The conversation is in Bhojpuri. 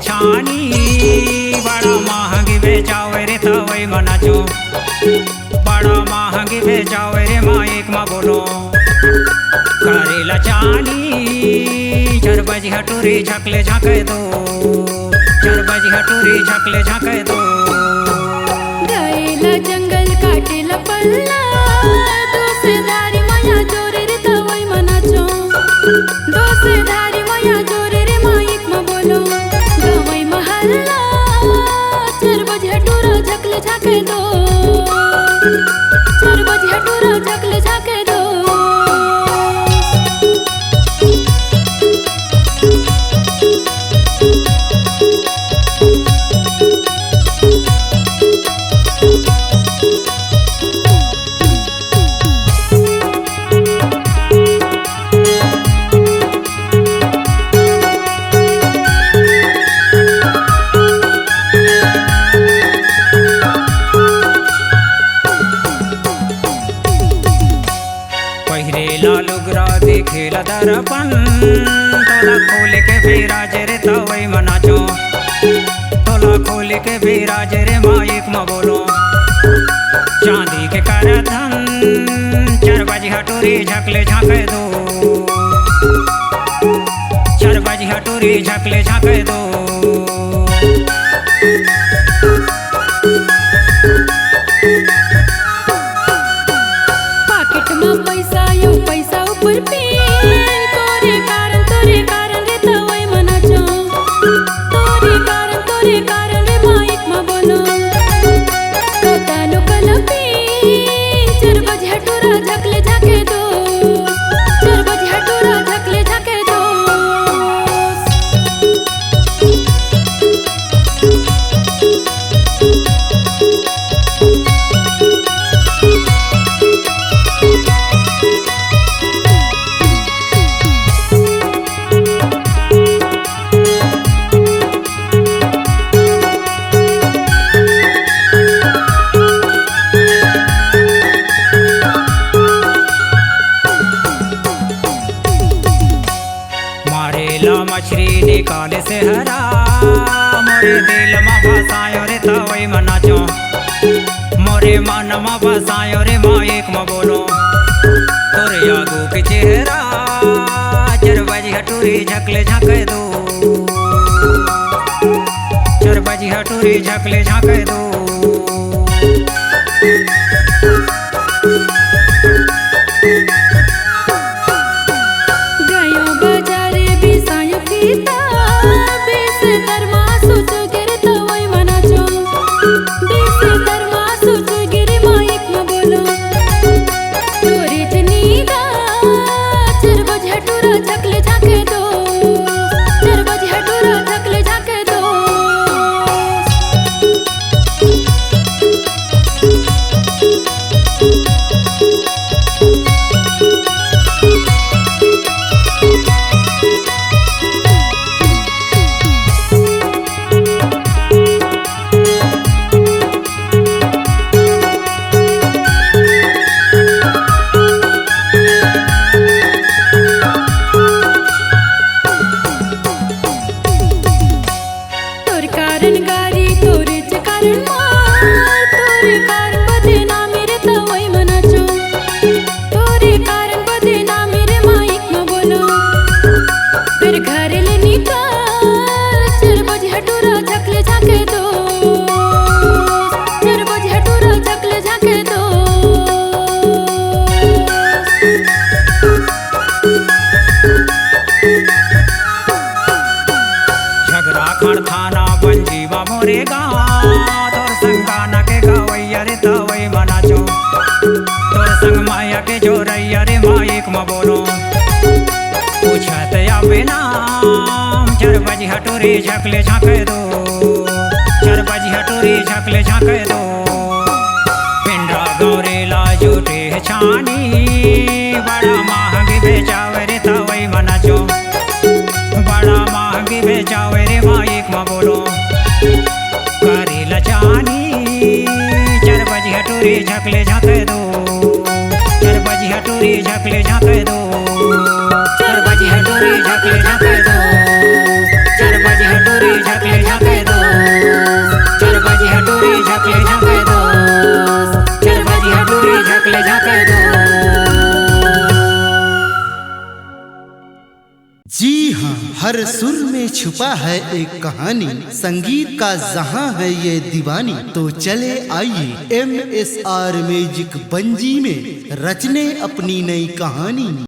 छानी बड़ा महंगी बेचावे रे तवई मनाचो, बड़ा महंगी बेचावे रे माइक मा बोलो करेला चानी। चर बजी हटूरी झकले झके दो, चर बजी हटूरी झकले झके दो। गएला जंगल काटेला पल्ला, दोसे धारी माया जोरे रे तवई मनाचो, दोसे धारी माया जोरे रे माइक मा बोलो गवई महल्ला। चर बजी हटूरा झकले झके दो, चर बजी हटूरा झकले झके दो। देखेला दर्पण तोला खोल के बिराज रे तवई मनाचो, तोला खोल के बिराज रे माइक मा बोलो चांदी के करधन। चर बजी हटूरी झकले झाके दो, चर बजी हटूरी झकले झाके दो। पाकिट में पैसा यो पैसा ऊपर पे, तोरे कारण रे तवई मनाचो, तोरे कारण रे माइक मा बोलो कतानो कलपी। चर बजी हटूरा झकले झके दो, चर बजी हटूरा झकले झके दो। मछली निकाले से हरा मोरे दिल में बसायो रे तवई मनाचो, मोरे मन में बसायो रे माइक में बोलो तोरे आगू के चेहरा। चर बजी हटूरी झकले झाके दो, चर बजी हटूरी झकले झाके दो। थाना बंजीवा मोरे गाँव तोर संग गाना के गवैया रे तवई मनाचो, तोर संग माया के जोरैया रे माइक में बोलो पूछत आवे नाम। चर बजी हटूरी झकले झाके दो, चर बजी हटूरी झकले झाके दो। पिंडा गौरेला जूटे छानी बड़ा महंगा बेचावे रे तवई मनाचो बड़ा महंगी बेचावे रे माइक में बोलो करी लचानी चर बजी हटूरी झकले झाके दो चर बजी हटूरी झकले झाके दो चर बजी हटूरी झकले झाके दो चर बजी हटूरी झकले झाके दो चर बजी हटूरी झकले झाके दो चर बजी हटूरी झकले झाके दो। जी हाँ, हर सुर में छुपा है एक कहानी, संगीत का जहां है ये दीवानी। तो चले आइए MSR म्यूजिक बंजी में रचने अपनी नई कहानी।